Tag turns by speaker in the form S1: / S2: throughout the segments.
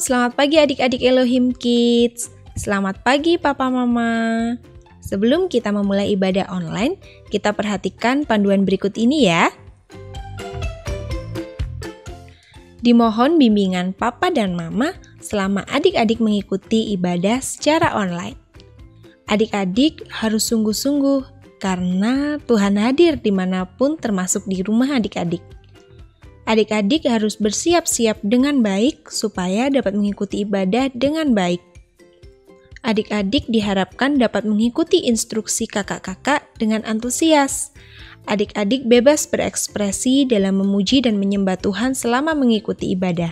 S1: selamat pagi adik-adik Elohim Kids. Selamat pagi Papa Mama. Sebelum kita memulai ibadah online, kita perhatikan panduan berikut ini ya. Dimohon bimbingan Papa dan Mama selama adik-adik mengikuti ibadah secara online. Adik-adik harus sungguh-sungguh karena Tuhan hadir dimanapun termasuk di rumah adik-adik. Adik-adik harus bersiap-siap dengan baik supaya dapat mengikuti ibadah dengan baik. Adik-adik diharapkan dapat mengikuti instruksi kakak-kakak dengan antusias. Adik-adik bebas berekspresi dalam memuji dan menyembah Tuhan selama mengikuti ibadah.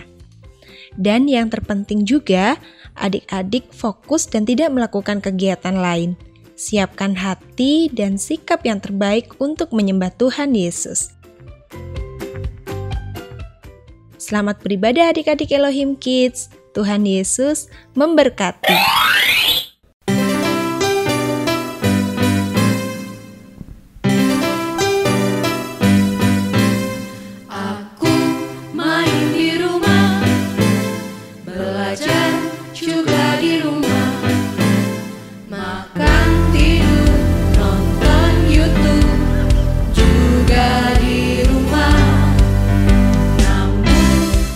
S1: Dan yang terpenting juga, adik-adik fokus dan tidak melakukan kegiatan lain. Siapkan hati dan sikap yang terbaik untuk menyembah Tuhan Yesus. Selamat beribadah adik-adik Elohim Kids. Tuhan Yesus memberkati.
S2: Aku main di rumah, belajar juga di rumah, makan, tidur, nonton YouTube juga di rumah.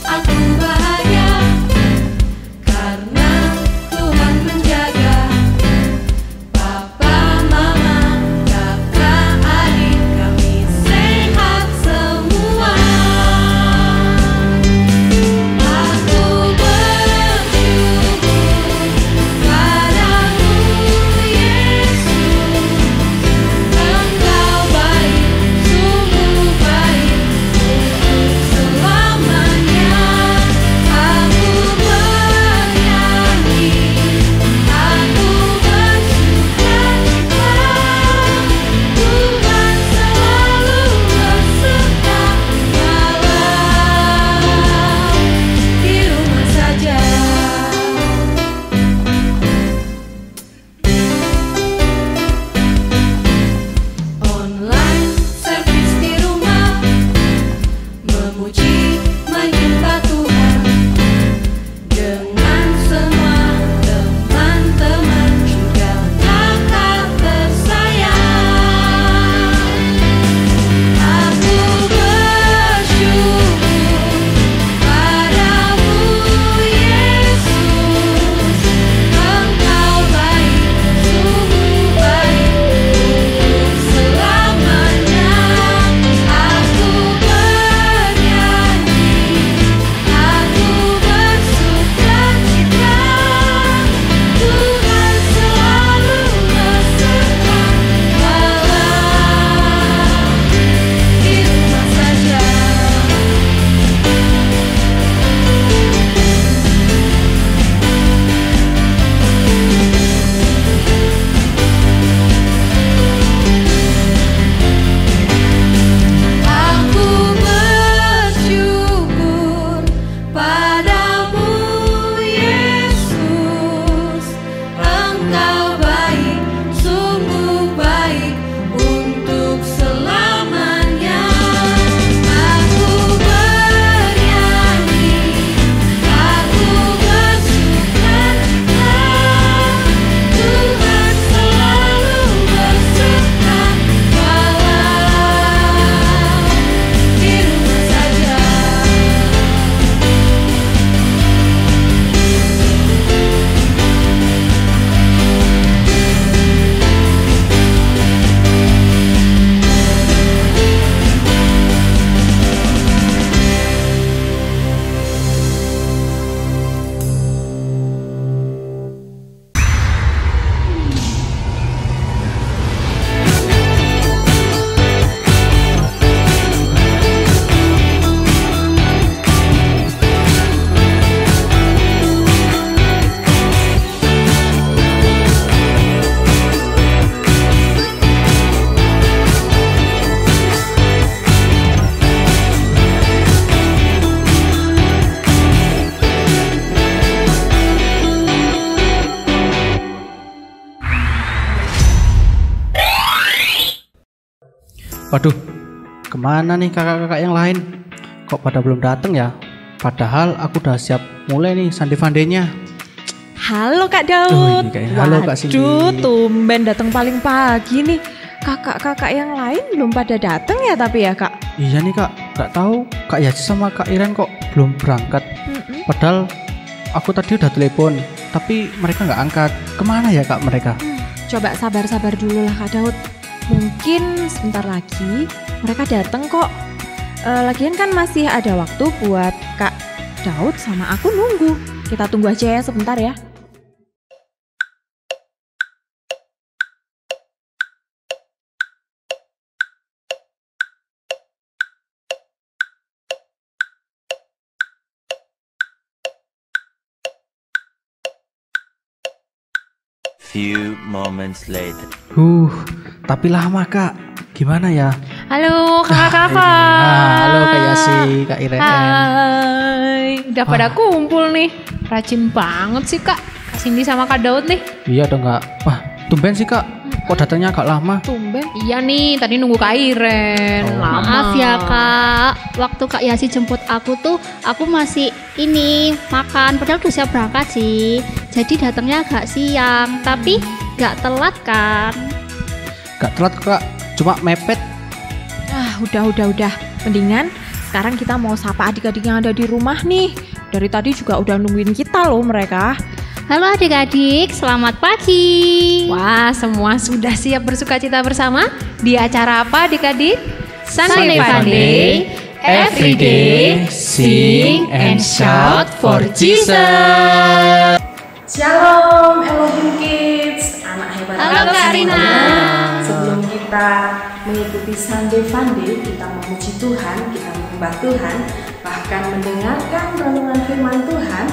S2: Aku bahagia karena Tuhan menjaga Papa, Mama, kakak, adik kami sehat semua. Aku bersyukur padamu Yesus, Engkau baik, sungguh baik untuk selamanya. Aku bernyanyi, aku bersukacita, Tuhan selalu beserta walau di rumah saja. Online service di rumah, memuji menyembah Tuhan dengan semua teman-teman juga kakak tersayang. Aku bersyukur padamu Yesus, Engkau baik, sungguh baik untuk selamanya. Aku bernyanyi, aku bersukacita, Tuhan selalu beserta walau di rumah saja. Aku bersyukur padamu Yesus, Engkau baik, sungguh baik untuk selamanya. Aku bernyanyi, aku bersukacita, Tuhan selalu beserta walau di rumah saja.
S3: Waduh, kemana nih kakak-kakak yang lain? Kok pada belum datang ya? Padahal aku udah siap mulai nih sandi-fandenya.
S1: Halo Kak Daud.
S3: Halo Kak Cindy.
S1: Waduh, tumben datang paling pagi nih. Kakak-kakak yang lain belum pada datang ya tapi ya Kak?
S3: Iya nih Kak, gak tahu Kak Yasi sama Kak Iren kok belum berangkat. Padahal aku tadi udah telepon, tapi mereka gak angkat. Kemana ya Kak mereka?
S1: Coba sabar-sabar dulu lah Kak Daud. Mungkin sebentar lagi mereka datang kok. Lagian kan masih ada waktu buat Kak Daud sama aku nunggu. Kita tunggu aja ya sebentar ya.
S4: Few moments later.
S3: Tapi lama Kak. Gimana ya?
S5: Halo kakak-kakak.
S3: Halo Kak Yasi, Kak Iren.
S5: Hai, udah pada kumpul nih. Rajin banget sih Kak Cindy sama Kak Daud nih.
S3: Iya dong Kak. Wah, tumben sih Kak. Kok datangnya agak lama?
S5: Tumben. Iya nih, tadi nunggu Kak Iren. Lama.
S6: Maaf ya Kak, waktu Kak Yasi jemput aku tuh aku masih makan, padahal udah siap berangkat sih. Jadi datangnya agak siang, tapi gak telat kan?
S3: Gak telat Kak, cuma mepet.
S1: Udah. Mendingan sekarang kita mau sapa adik-adik yang ada di rumah nih. Dari tadi juga udah nungguin kita loh mereka.
S6: Halo adik-adik, selamat pagi.
S5: Wah, semua sudah siap bersukacita bersama di acara apa adik-adik?
S6: Sunday Funday,
S3: everyday sing and shout for Jesus.
S7: Shalom Elohim Kids, anak hebat.
S6: Halo, Kak Rina.
S7: Sebelum kita mengikuti Sunday Funday, kita memuji Tuhan, kita menyembah Tuhan, bahkan mendengarkan renungan firman Tuhan,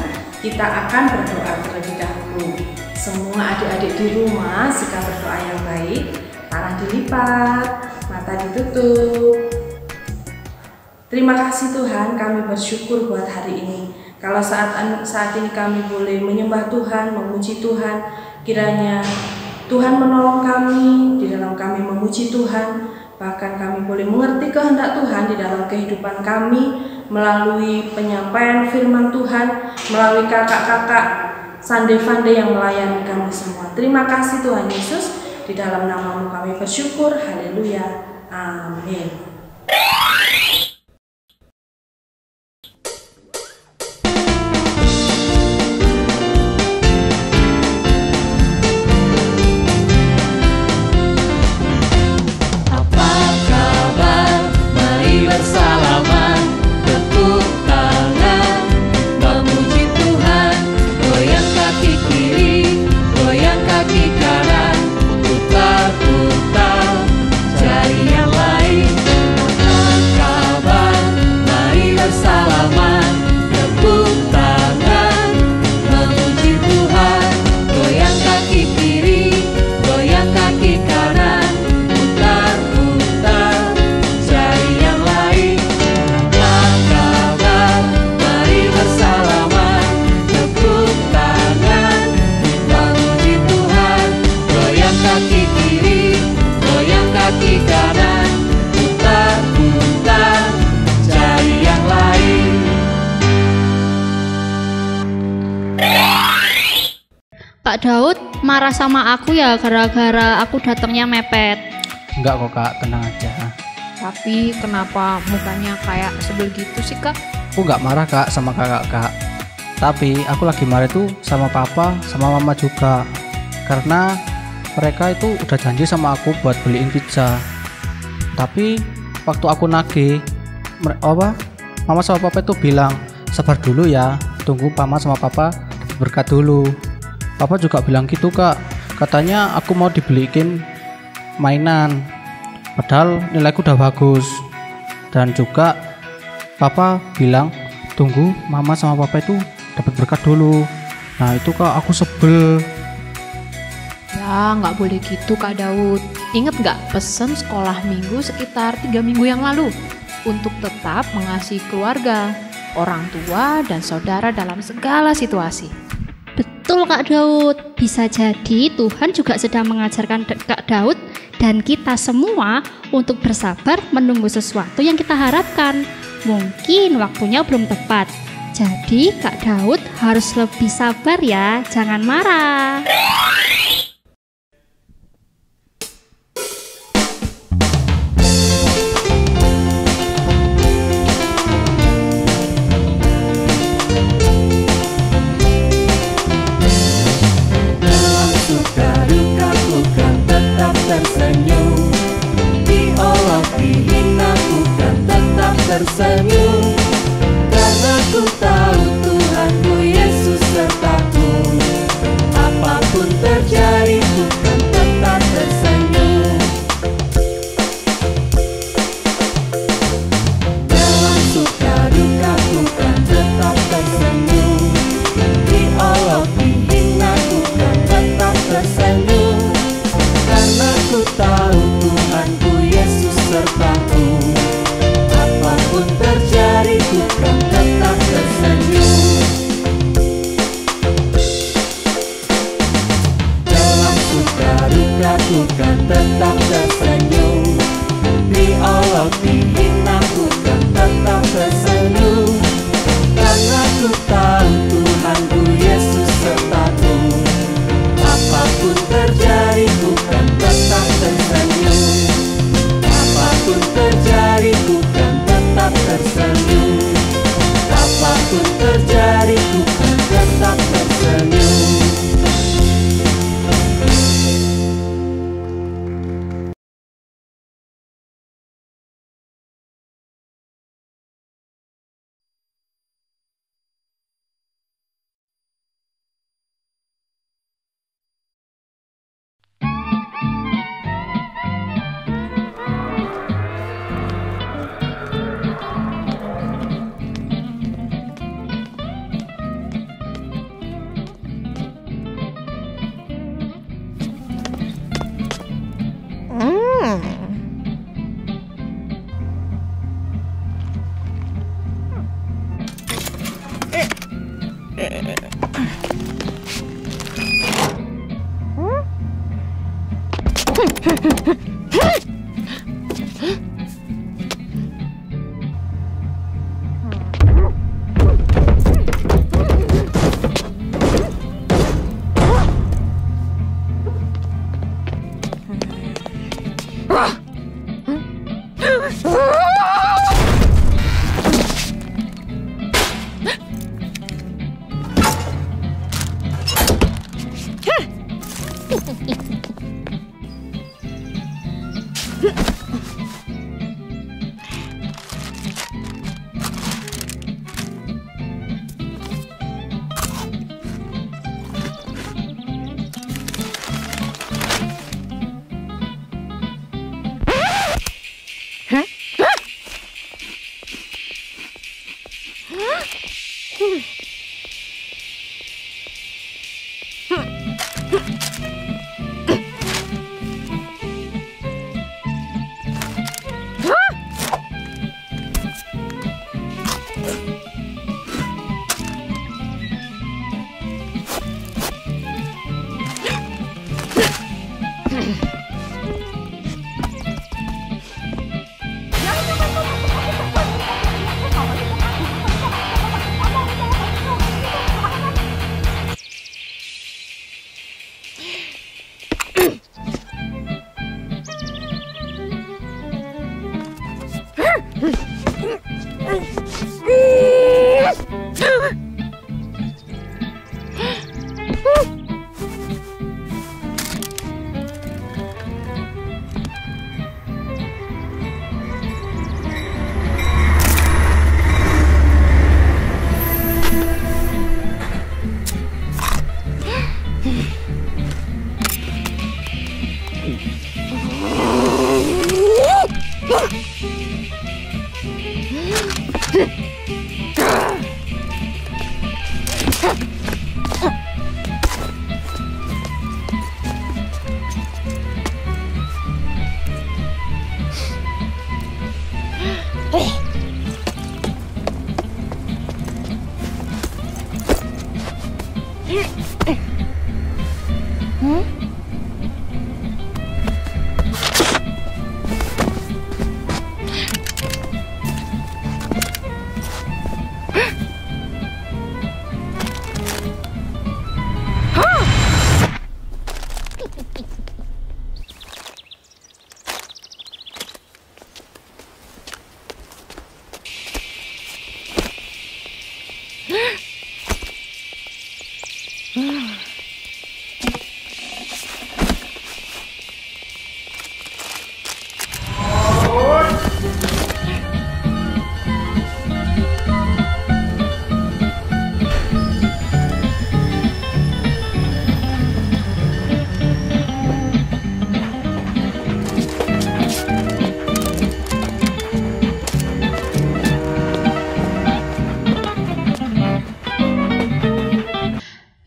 S7: kita akan berdoa terlebih dahulu. Semua adik-adik di rumah, sikap berdoa yang baik, tangan dilipat, mata ditutup. Terima kasih Tuhan, kami bersyukur buat hari ini. Kalau saat ini kami boleh menyembah Tuhan, memuji Tuhan, kiranya Tuhan menolong kami di dalam kami memuji Tuhan, bahkan kami boleh mengerti kehendak Tuhan di dalam kehidupan kami melalui penyampaian firman Tuhan, melalui kakak-kakak Sunday Funday yang melayani kami semua. Terima kasih Tuhan Yesus, di dalam nama-Mu kami bersyukur, haleluya, amin.
S6: Kak Daud marah sama aku ya gara-gara aku datangnya mepet.
S3: Enggak kok Kak, tenang aja.
S5: Tapi kenapa mukanya kayak sebel gitu sih Kak?
S3: Aku nggak marah Kak sama kakak-kak. Tapi aku lagi marah itu sama papa sama mama juga. Karena mereka itu udah janji sama aku buat beliin pizza. Tapi waktu aku nagih, mama sama papa itu bilang sabar dulu ya, tunggu mama sama papa berkat dulu. Papa juga bilang gitu Kak, katanya aku mau dibeliin mainan, padahal nilaiku udah bagus. Dan juga papa bilang tunggu mama sama papa itu dapat berkat dulu. Nah itu Kak, aku sebel.
S5: Ya nggak boleh gitu Kak Daud. Ingat nggak pesan sekolah minggu sekitar 3 minggu yang lalu? Untuk tetap mengasihi keluarga, orang tua dan saudara dalam segala situasi.
S6: Betul Kak Daud, bisa jadi Tuhan juga sedang mengajarkan Kak Daud dan kita semua untuk bersabar menunggu sesuatu yang kita harapkan. Mungkin waktunya belum tepat, Jadi Kak Daud harus lebih sabar ya, jangan marah.
S2: Dalam suka duka ku kan tetap tersenyum, diolok dihina ku kan tetap tersenyum, karena ku tahu Tuhanku Yesus sertaku. Apapun terjadi ku kan tetap tersenyum. Dalam suka duka ku kan tetap tersenyum, diolok dihina ku kan tetap tersenyum, karena ku tahu Tuhanku Yesus sertaku. Apapun terjadi ku kan tetap tersenyum. Dalam suka duka ku kan tetap tersenyum, diolok dihina ku kan tetap tersenyum, karena ku tahu Tuhanku Yesus sertaku. Apapun terjadi ku kan tetap tersenyum. Apapun terjadi ku kan tetap tersenyum. Apapun terjadi ku kan tetap tersenyum.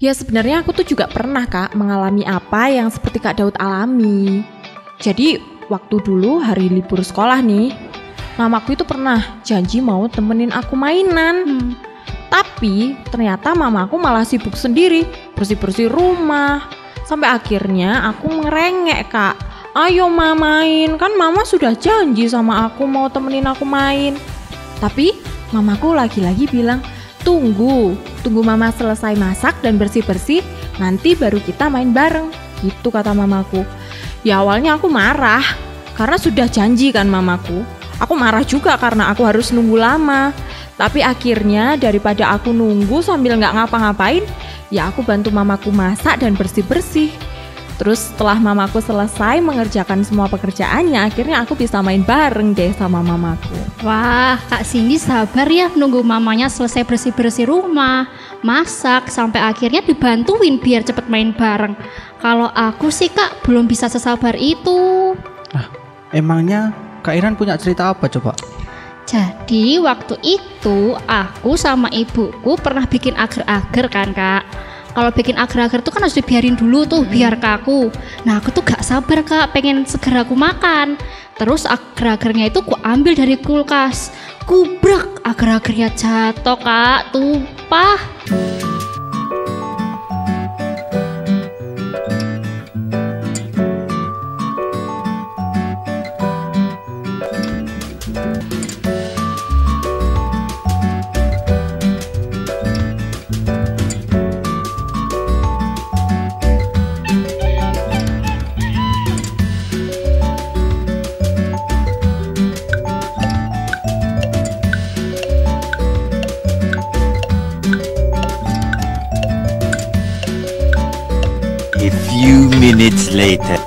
S8: Ya sebenarnya aku tuh juga pernah Kak mengalami apa yang seperti Kak Daud alami. Jadi waktu dulu hari libur sekolah nih, mamaku itu pernah janji mau temenin aku mainan. Tapi ternyata mamaku malah sibuk sendiri, bersih-bersih rumah. Sampai akhirnya aku ngerengek Kak. Ayo Ma main, kan mama sudah janji sama aku mau temenin aku main. Tapi mamaku lagi-lagi bilang, Tunggu mama selesai masak dan bersih-bersih, nanti baru kita main bareng. Gitu kata mamaku. Ya awalnya aku marah, karena sudah janji kan mamaku. Aku marah juga karena aku harus nunggu lama. Tapi akhirnya daripada aku nunggu sambil gak ngapa-ngapain, ya aku bantu mamaku masak dan bersih-bersih. Terus setelah mamaku selesai mengerjakan semua pekerjaannya, akhirnya aku bisa main bareng deh sama mamaku.
S6: Wah, Kak Cindy sabar ya nunggu mamanya selesai bersih-bersih rumah, masak, sampai akhirnya dibantuin biar cepet main bareng. Kalau aku sih Kak belum bisa sesabar itu.
S3: Emangnya Kak Iran punya cerita apa coba?
S6: Jadi waktu itu aku sama ibuku pernah bikin agar-agar kan Kak. Kalau bikin agar-agar tuh kan harus dibiarin dulu tuh biar kaku. Nah aku tuh gak sabar Kak, pengen segera aku makan. Terus agar-agarnya itu ku ambil dari kulkas, kubrak, agar-agarnya jatuh Kak, tumpah.
S4: A few minutes later.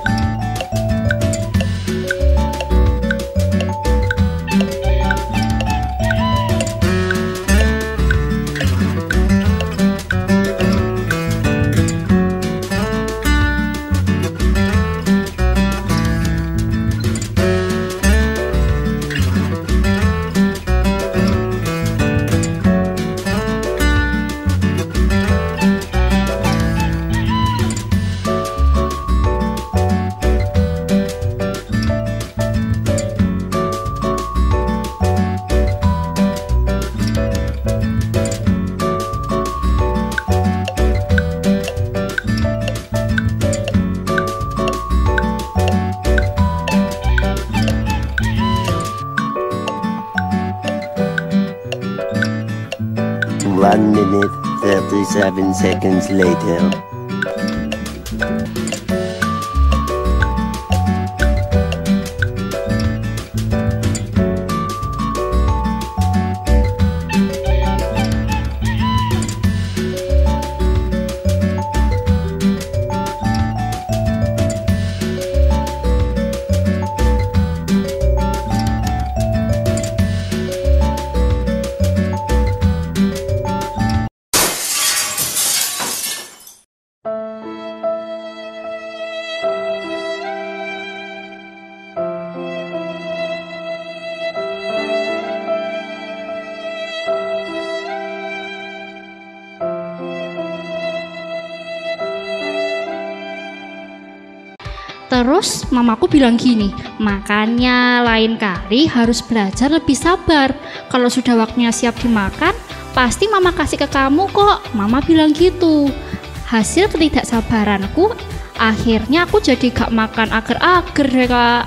S4: One minute, 37 seconds later.
S6: Terus mamaku bilang gini, makanya lain kali harus belajar lebih sabar. Kalau sudah waktunya siap dimakan, pasti mama kasih ke kamu kok. Mama bilang gitu. Hasil ketidaksabaranku, akhirnya aku jadi gak makan agar-agar deh Kak.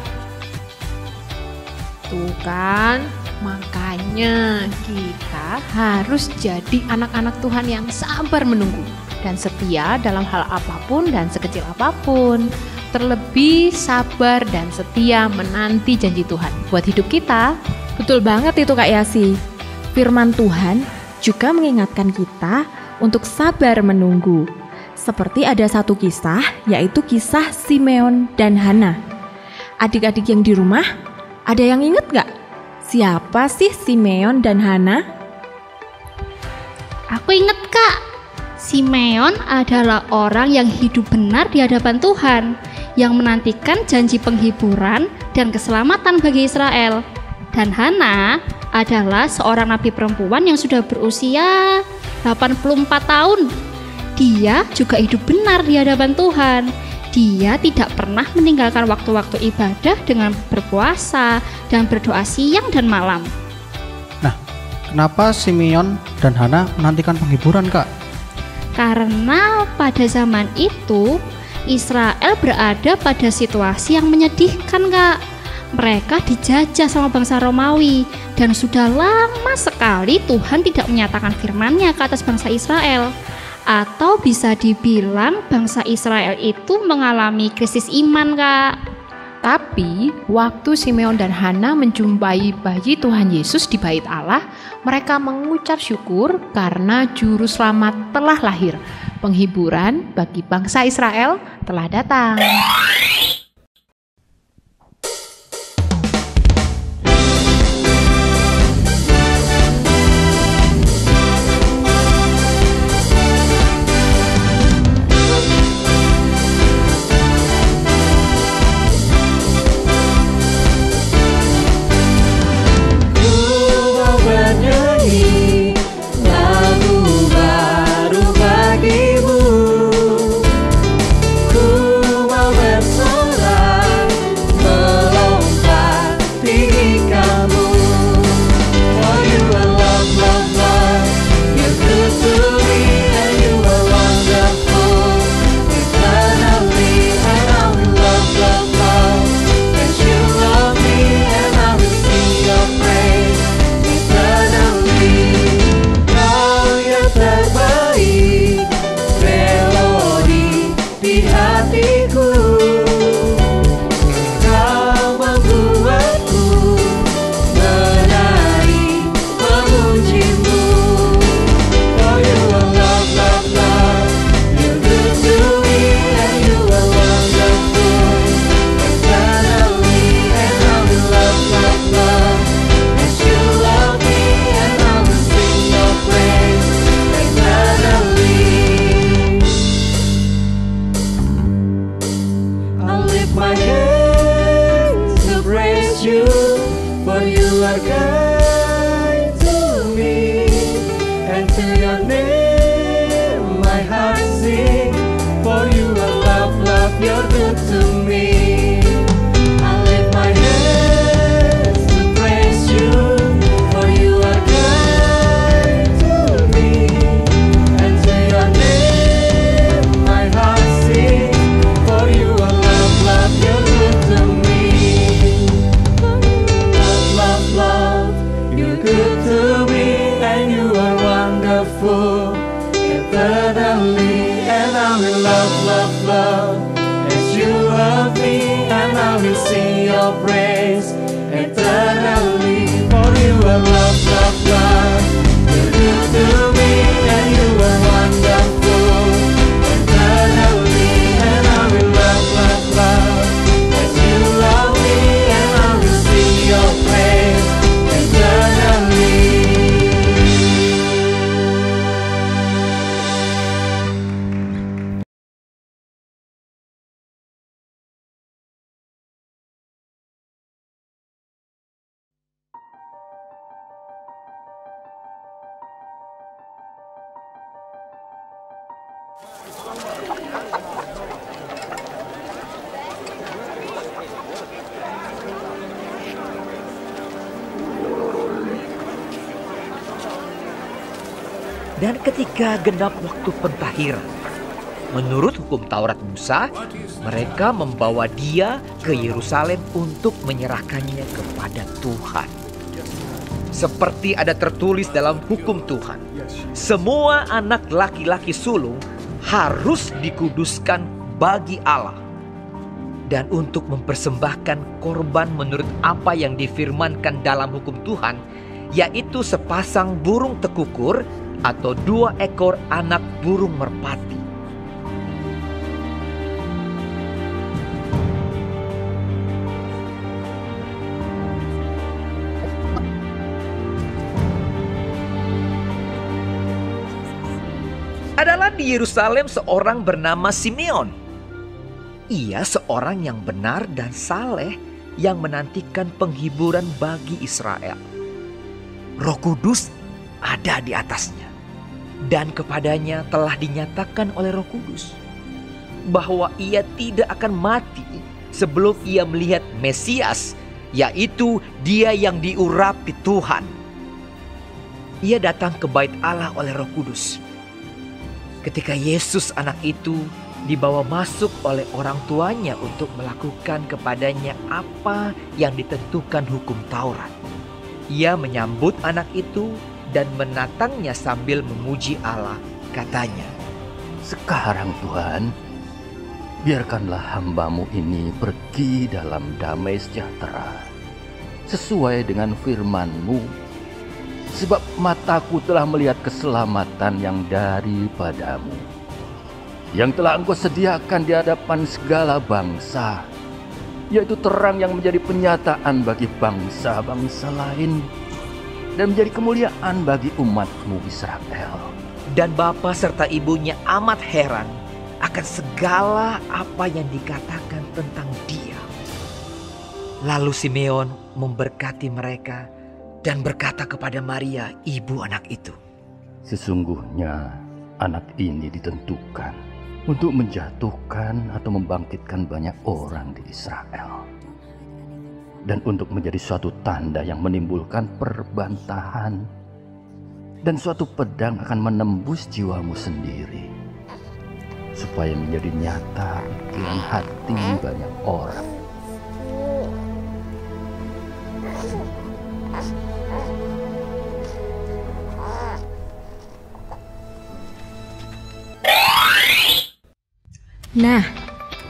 S5: Tuh kan, makanya kita harus jadi anak-anak Tuhan yang sabar menunggu dan setia dalam hal apapun dan sekecil apapun. Terlebih sabar dan setia menanti janji Tuhan buat hidup kita.
S8: Betul banget itu Kak Yasi. Firman Tuhan juga mengingatkan kita untuk sabar menunggu. Seperti ada satu kisah, yaitu kisah Simeon dan Hana. Adik-adik yang di rumah, ada yang ingat gak? Siapa sih Simeon dan Hana?
S6: Aku inget Kak, Simeon adalah orang yang hidup benar di hadapan Tuhan, yang menantikan janji penghiburan dan keselamatan bagi Israel. Dan Hana adalah seorang nabi perempuan yang sudah berusia 84 tahun. dia juga hidup benar di hadapan Tuhan. Dia tidak pernah meninggalkan waktu-waktu ibadah dengan berpuasa dan berdoa siang dan malam.
S3: Nah, kenapa Simeon dan Hana menantikan penghiburan, Kak?
S6: Karena pada zaman itu Israel berada pada situasi yang menyedihkan, Kak. Mereka dijajah sama bangsa Romawi dan sudah lama sekali Tuhan tidak menyatakan firman-Nya ke atas bangsa Israel. Atau bisa dibilang bangsa Israel itu mengalami krisis iman, Kak.
S5: Tapi waktu Simeon dan Hana menjumpai bayi Tuhan Yesus di bait Allah, mereka mengucap syukur karena juru selamat telah lahir. Penghiburan bagi bangsa Israel telah datang.
S9: Dan ketika genap waktu pentahiran, menurut hukum Taurat Musa, mereka membawa dia ke Yerusalem untuk menyerahkannya kepada Tuhan. Seperti ada tertulis dalam hukum Tuhan, semua anak laki-laki sulung harus dikuduskan bagi Allah. Dan untuk mempersembahkan korban menurut apa yang difirmankan dalam hukum Tuhan, yaitu sepasang burung tekukur atau 2 ekor anak burung merpati. Adalah di Yerusalem seorang bernama Simeon. Ia seorang yang benar dan saleh yang menantikan penghiburan bagi Israel. Roh Kudus ada di atasnya. dan kepadanya telah dinyatakan oleh Roh Kudus bahwa ia tidak akan mati sebelum ia melihat Mesias, yaitu Dia yang diurapi Tuhan. Ia datang ke bait Allah oleh Roh Kudus. Ketika Yesus anak itu dibawa masuk oleh orang tuanya untuk melakukan kepadanya apa yang ditentukan hukum Taurat, ia menyambut anak itu dan menatangnya sambil memuji Allah. Katanya,
S10: "Sekarang Tuhan, biarkanlah hamba-Mu ini pergi dalam damai sejahtera, sesuai dengan firman-Mu, sebab mataku telah melihat keselamatan yang daripada-Mu, yang telah Engkau sediakan di hadapan segala bangsa, yaitu terang yang menjadi penyataan bagi bangsa-bangsa lain, dan menjadi kemuliaan bagi umat-Mu Israel."
S9: Dan bapa serta ibunya amat heran akan segala apa yang dikatakan tentang Dia. Lalu Simeon memberkati mereka dan berkata kepada Maria, ibu anak itu,
S10: "Sesungguhnya anak ini ditentukan untuk menjatuhkan atau membangkitkan banyak orang di Israel, dan untuk menjadi suatu tanda yang menimbulkan perbantahan, dan suatu pedang akan menembus jiwamu sendiri, supaya menjadi nyata pikiran hati banyak orang."
S8: Nah,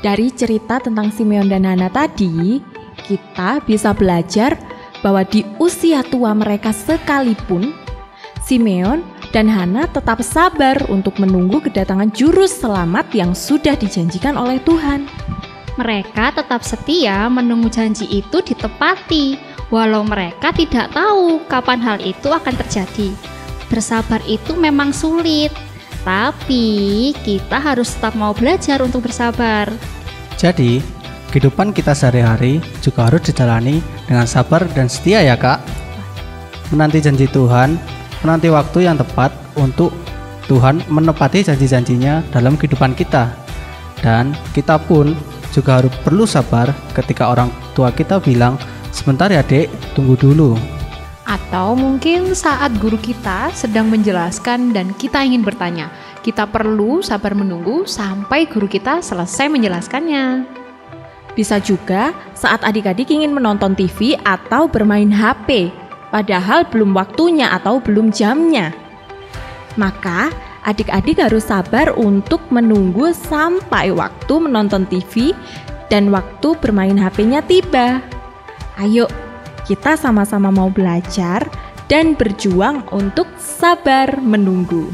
S8: dari cerita tentang Simeon dan Hana tadi, kita bisa belajar bahwa di usia tua mereka sekalipun, Simeon dan Hana tetap sabar untuk menunggu kedatangan juru selamat yang sudah dijanjikan oleh Tuhan.
S6: Mereka tetap setia menunggu janji itu ditepati, walau mereka tidak tahu kapan hal itu akan terjadi. Bersabar itu memang sulit, tapi kita harus tetap mau belajar untuk bersabar.
S3: Jadi, kehidupan kita sehari-hari juga harus dijalani dengan sabar dan setia ya Kak. Menanti janji Tuhan, menanti waktu yang tepat untuk Tuhan menepati janji-janjinya dalam kehidupan kita. Dan kita pun juga harus perlu sabar ketika orang tua kita bilang, "Sebentar ya Dek, tunggu dulu."
S5: Atau mungkin saat guru kita sedang menjelaskan dan kita ingin bertanya, kita perlu sabar menunggu sampai guru kita selesai menjelaskannya.
S8: Bisa juga saat adik-adik ingin menonton TV atau bermain HP, padahal belum waktunya atau belum jamnya. Maka adik-adik harus sabar untuk menunggu sampai waktu menonton TV dan waktu bermain HP-nya tiba. Ayo, kita sama-sama mau belajar dan berjuang untuk sabar menunggu.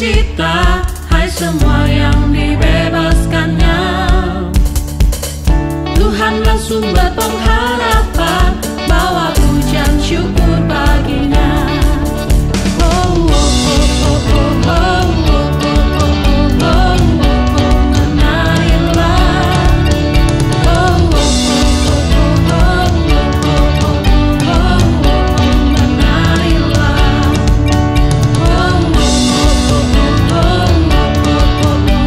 S2: sukacita, hai semua yang dibebaskannya. Tuhanlah sumber pengharapan, bawa pujian syukur baginya. Oh, oh, oh, oh, oh, oh, oh, oh, oh, oh, oh, menarilah. Oh, oh, oh, oh, oh, oh, oh, oh, oh, menarilah. Oh, oh, oh, oh,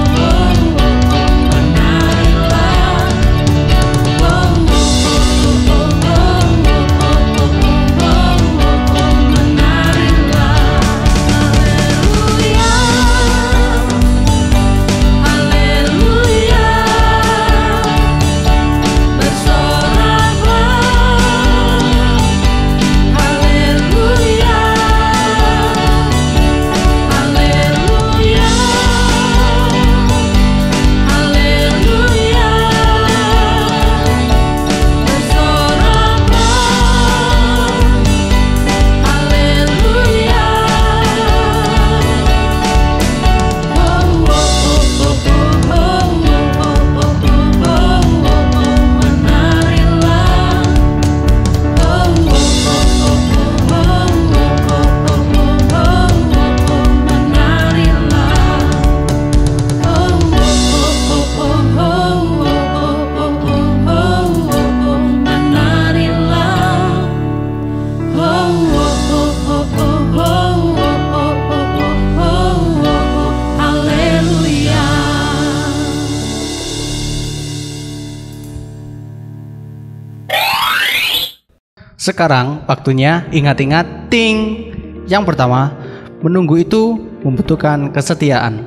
S2: oh, oh,
S3: Sekarang waktunya ingat-ingat ting. Yang pertama, menunggu itu membutuhkan kesetiaan.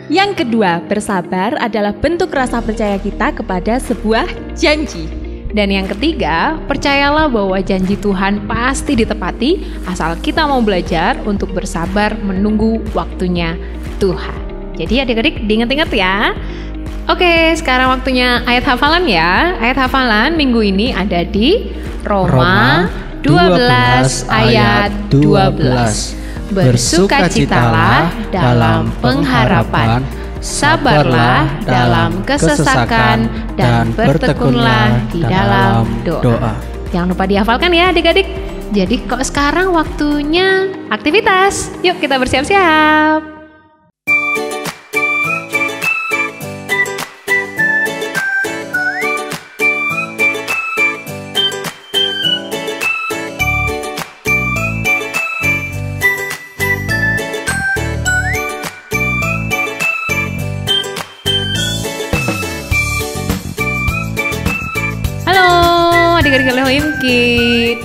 S8: Yang kedua, bersabar adalah bentuk rasa percaya kita kepada sebuah janji.
S5: Dan yang ketiga, percayalah bahwa janji Tuhan pasti ditepati asal kita mau belajar untuk bersabar menunggu waktunya Tuhan. Jadi adik-adik diingat-ingat ya. Oke, sekarang waktunya ayat hafalan ya. Ayat hafalan minggu ini ada di Roma 12 ayat 12. Bersukacitalah dalam pengharapan, sabarlah dalam kesesakan, dan bertekunlah di dalam doa. Jangan lupa dihafalkan ya adik-adik. Jadi kok sekarang waktunya aktivitas. Yuk kita bersiap-siap. Adik-adik Lehoimkid,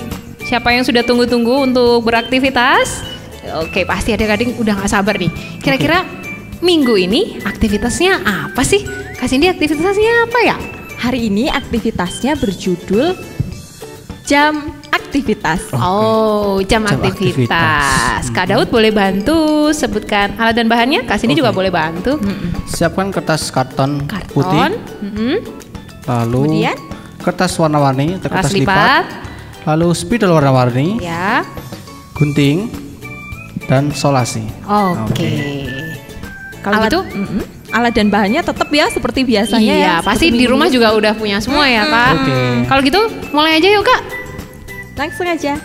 S5: siapa yang sudah tunggu-tunggu untuk beraktivitas? Oke, pasti adik-adik udah gak sabar nih. Kira-kira minggu ini aktivitasnya apa sih? Kak Cindy, aktivitasnya apa ya?
S8: Hari ini aktivitasnya berjudul Jam Aktivitas.
S5: Oh, jam aktivitas. Kak Daud boleh bantu sebutkan alat dan bahannya? Kak Cindy juga boleh bantu.
S3: Siapkan kertas karton putih. Lalu
S8: kemudian
S3: kertas warna-warni, kertas lipat, lalu spidol warna-warni,
S5: ya,
S3: gunting, dan solasi.
S5: Oke. Kalau gitu,
S8: alat dan bahannya tetap ya seperti biasanya ya.
S5: Iya, pasti di rumah juga udah punya semua ya Kak. Kalau gitu, mulai aja yuk Kak.
S8: Langsung aja.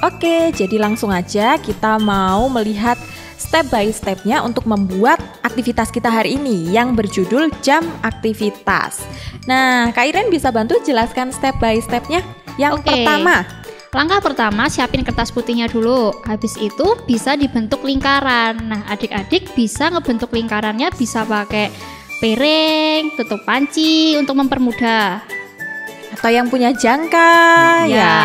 S8: Oke, jadi langsung aja kita mau melihat step by stepnya untuk membuat aktivitas kita hari ini yang berjudul Jam Aktivitas. Nah, Kak Iren bisa bantu jelaskan step by stepnya. Yang pertama,
S6: langkah pertama siapin kertas putihnya dulu. Habis itu bisa dibentuk lingkaran. Nah, adik-adik bisa ngebentuk lingkarannya bisa pakai piring, tutup panci untuk mempermudah.
S8: Atau yang punya jangka ya.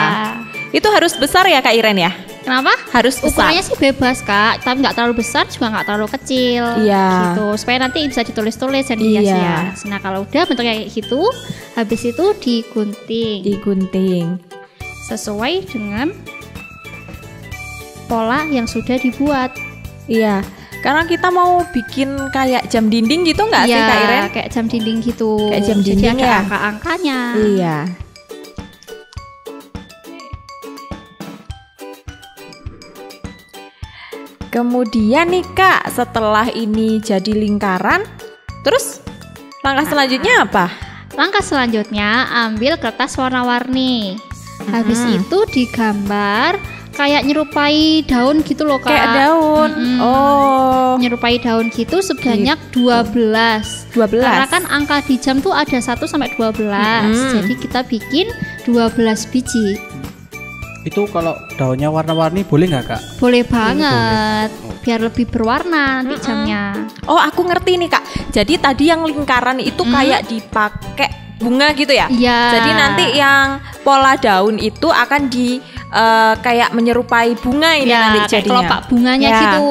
S8: Itu harus besar ya Kak Iren ya?
S6: Kenapa?
S8: Harus besar.
S6: Ukurannya sih bebas Kak, tapi nggak terlalu besar juga nggak terlalu kecil.
S8: Iya.
S6: Gitu, supaya nanti bisa ditulis-tulis dan dihias-hias. Nah kalau udah bentuknya kayak gitu, habis itu digunting.
S8: Digunting.
S6: Sesuai dengan pola yang sudah dibuat.
S8: Iya. Karena kita mau bikin kayak jam dinding gitu nggak sih Kak Iren?
S6: Kayak jam dinding gitu.
S8: Kayak jam dinding.
S6: Jadi ada angka-angkanya.
S8: Iya. kemudian nih Kak, setelah ini jadi lingkaran, terus langkah selanjutnya apa?
S6: Langkah selanjutnya ambil kertas warna-warni. Habis itu digambar kayak nyerupai daun gitu loh Kak.
S8: Kayak daun. Oh.
S6: Nyerupai daun gitu sebanyak 12. Karena kan angka di jam tuh ada 1 sampai 12. Jadi kita bikin 12 biji.
S3: Itu kalau daunnya warna-warni boleh nggak Kak?
S6: Boleh banget. Biar lebih berwarna nanti jamnya.
S8: Oh, aku ngerti nih Kak. Jadi tadi yang lingkaran itu kayak dipakai bunga gitu ya?
S6: Iya.
S8: Jadi nanti yang pola daun itu akan kayak menyerupai bunga ini nanti
S6: kayak
S8: jadinya.
S6: kelopak bunganya gitu.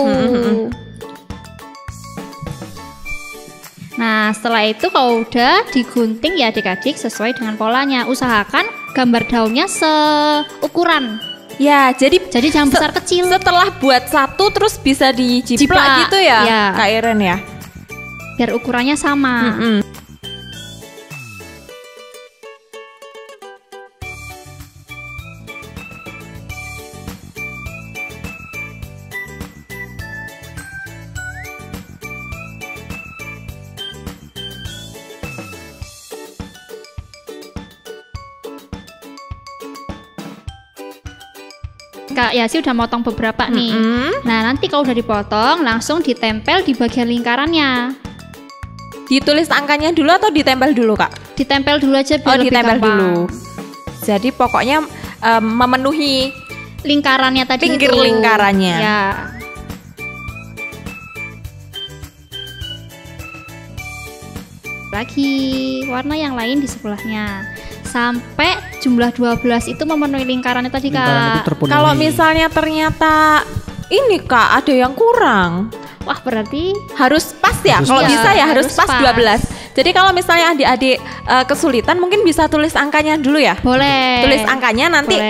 S6: Nah, setelah itu kalau udah digunting ya adik-adik sesuai dengan polanya. Usahakan gambar daunnya seukuran.
S8: Ya, jadi
S6: jangan besar kecil.
S8: Setelah buat satu terus bisa dijiplak gitu ya, Kak Iren ya?
S6: Biar ukurannya sama. Kak Yasi udah motong beberapa nih. Nah, nanti kalau udah dipotong langsung ditempel di bagian lingkarannya.
S8: Ditulis angkanya dulu atau ditempel dulu Kak?
S6: Ditempel dulu aja biar lebih
S8: ditempel
S6: gampang.
S8: dulu. Jadi pokoknya memenuhi
S6: lingkarannya tadi
S8: pinggir
S6: itu.
S8: lingkarannya.
S6: Ya. Lagi warna yang lain di sebelahnya. Sampai jumlah 12 itu memenuhi lingkarannya tadi Kak.
S8: Kalau misalnya ternyata ini Kak ada yang kurang,
S6: wah berarti
S8: harus pas ya. Kalau bisa ya harus pas 12. Jadi kalau misalnya adik-adik kesulitan mungkin bisa tulis angkanya dulu ya.
S6: Boleh.
S8: Tulis angkanya nanti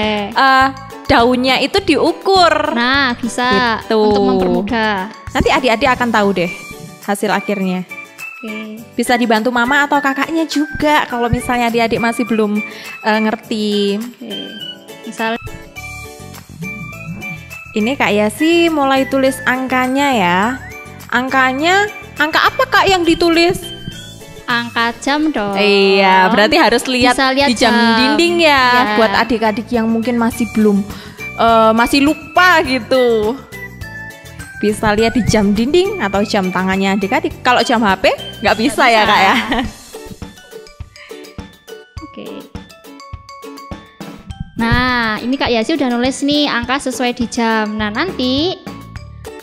S8: daunnya itu diukur.
S6: Nah bisa
S8: gitu.
S6: Untuk mempermudah.
S8: Nanti adik-adik akan tahu deh hasil akhirnya. Bisa dibantu mama atau kakaknya juga kalau misalnya adik-adik masih belum ngerti.
S6: Misal
S8: ini Kak Yasi mulai tulis angkanya ya. Angkanya, angka apa Kak yang ditulis?
S6: Angka jam dong.
S8: Iya, berarti harus lihat di jam dinding ya. Buat adik-adik yang mungkin masih belum masih lupa gitu. Bisa lihat di jam dinding atau jam tangannya adik-adik. Kalau jam HP nggak bisa ya Kak ya.
S6: Oke. Nah, ini Kak Yasi udah nulis nih angka sesuai di jam. Nah, nanti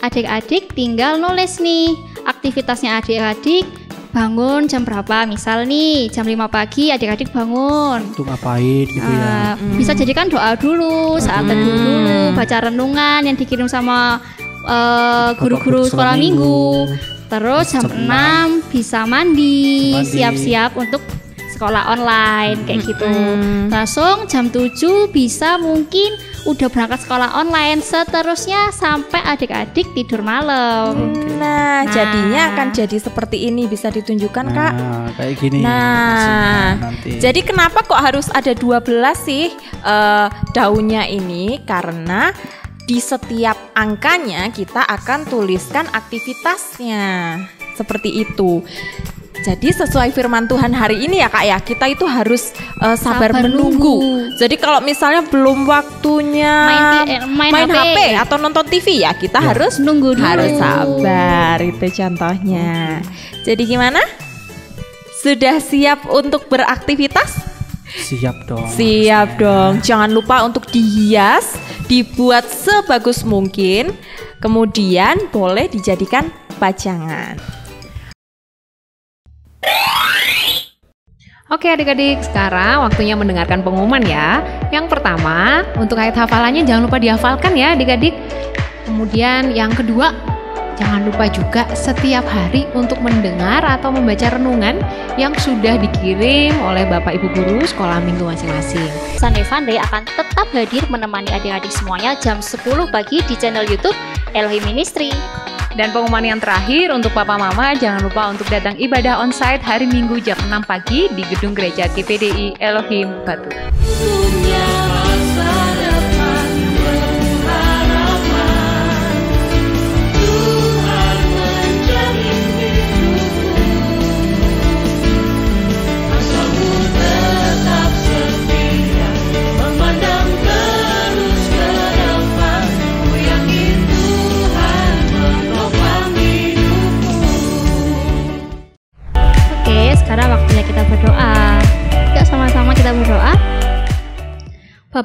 S6: adik-adik tinggal nulis nih aktivitasnya adik-adik. Bangun jam berapa? Misal nih jam 5 pagi adik-adik bangun.
S3: Untuk ngapain gitu ya.
S6: Bisa jadikan doa dulu, saat teduh dulu, baca renungan yang dikirim sama guru-guru sekolah minggu. Terus jam 6 bisa mandi, siap-siap untuk sekolah online kayak gitu. Langsung jam 7 bisa mungkin udah berangkat sekolah online, seterusnya sampai adik-adik tidur malam.
S8: Nah, jadinya akan jadi seperti ini, bisa ditunjukkan Kak.
S3: Kayak gini.
S8: Nah, jadi kenapa kok harus ada 12 sih daunnya ini? Karena di setiap angkanya kita akan tuliskan aktivitasnya. Seperti itu. Jadi sesuai firman Tuhan hari ini ya Kak ya, kita itu harus sabar menunggu. Jadi kalau misalnya belum waktunya main HP atau nonton TV ya, kita harus
S6: nunggu dulu.
S8: Harus sabar, itu contohnya. Jadi gimana? Sudah siap untuk beraktivitas?
S3: Siap dong.
S8: Siap dong. Jangan lupa untuk dihias, dibuat sebagus mungkin, kemudian boleh dijadikan pajangan.
S5: Oke adik-adik, sekarang waktunya mendengarkan pengumuman ya. Yang pertama, untuk ayat hafalannya jangan lupa dihafalkan ya adik-adik. Kemudian yang kedua, jangan lupa juga setiap hari untuk mendengar atau membaca renungan yang sudah dikirim oleh Bapak Ibu Guru sekolah minggu masing-masing.
S6: Sunday Funday akan tetap hadir menemani adik-adik semuanya jam 10 pagi di channel YouTube Elohim Ministry.
S5: Dan pengumuman yang terakhir untuk Papa Mama, jangan lupa untuk datang ibadah onsite hari Minggu jam 6 pagi di Gedung Gereja GPDI Elohim Batu.
S2: Punya masa depan berharapan.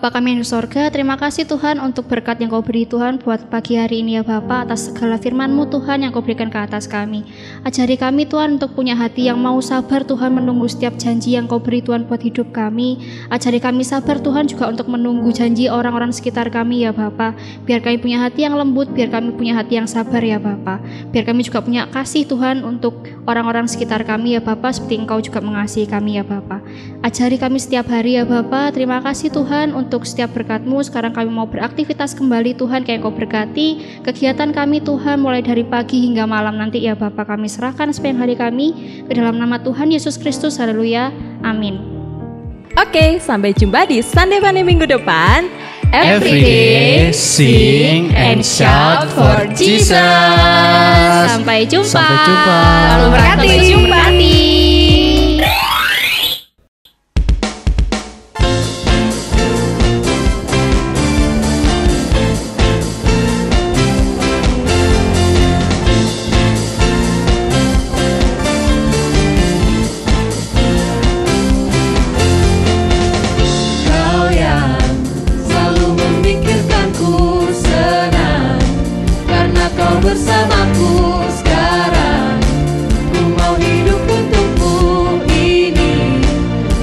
S6: Bapa kami yang di sorga, terima kasih Tuhan untuk berkat yang Kau beri Tuhan buat pagi hari ini ya Bapa, atas segala firman-Mu Tuhan yang Kau berikan ke atas kami. Ajari kami Tuhan untuk punya hati yang mau sabar Tuhan menunggu setiap janji yang Kau beri Tuhan buat hidup kami. Ajari kami sabar Tuhan juga untuk menunggu janji orang-orang sekitar kami ya Bapa. Biar kami punya hati yang lembut, biar kami punya hati yang sabar ya Bapa. Biar kami juga punya kasih Tuhan untuk orang-orang sekitar kami ya Bapa, seperti Engkau juga mengasihi kami ya Bapa. Ajari kami setiap hari ya Bapa. Terima kasih Tuhan untuk setiap berkat-Mu. Sekarang kami mau beraktivitas kembali Tuhan, kayak Kau berkati kegiatan kami Tuhan mulai dari pagi hingga malam nanti ya Bapa. Kami serahkan sepanjang hari kami ke dalam nama Tuhan Yesus Kristus. Haleluya, amin.
S8: Oke, sampai jumpa di Sunday Funny minggu depan.
S3: Every day, sing and shout for Jesus.
S6: Sampai jumpa.
S3: Sampai jumpa.
S6: Lalu berkati.
S8: Sampai jumpa.
S2: Kau yang selalu memikirkanku senang, karena Kau bersamaku sekarang. Ku mau hidup untukmu, ini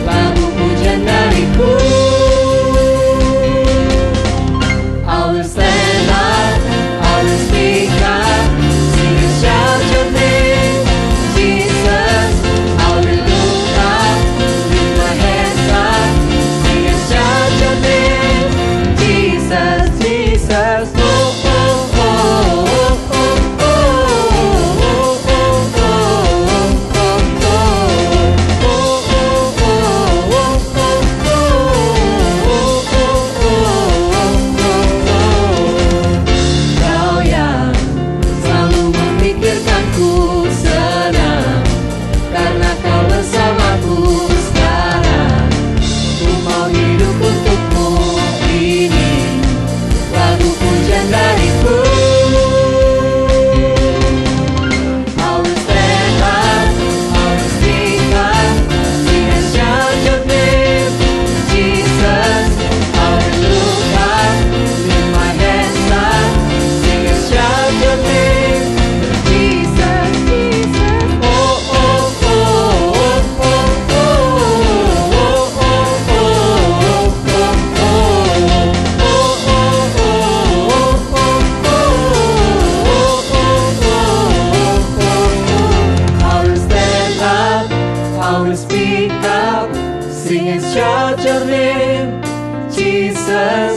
S2: lagu pujian dariku. I will stand up, I will speak up, sing and shout your name, Jesus. I will look up, lift my hands up, sing and shout your name, Jesus, Jesus. Oh, oh, oh, oh, oh, oh, oh, oh, Kau yang selalu memikirkanku senang, karena Kau bersamaku sekarang. Ku mau hidup untukmu, ini lagu pujian dariku. I will stand up, I will speak up, sing and shout your name, Jesus. I will look up, lift my hands up, sing and shout your name, Jesus, Jesus. Oh, oh, oh, oh, oh, oh, oh, I will stand up, I will speak up, sing and shout your name, Jesus.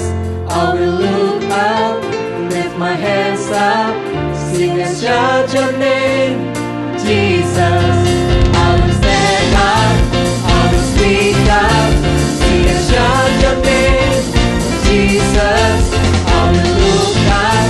S2: I will look up, lift my hands up, sing and shout your name, Jesus. I will stand up, I will speak up, sing and shout your name, Jesus. I will look up,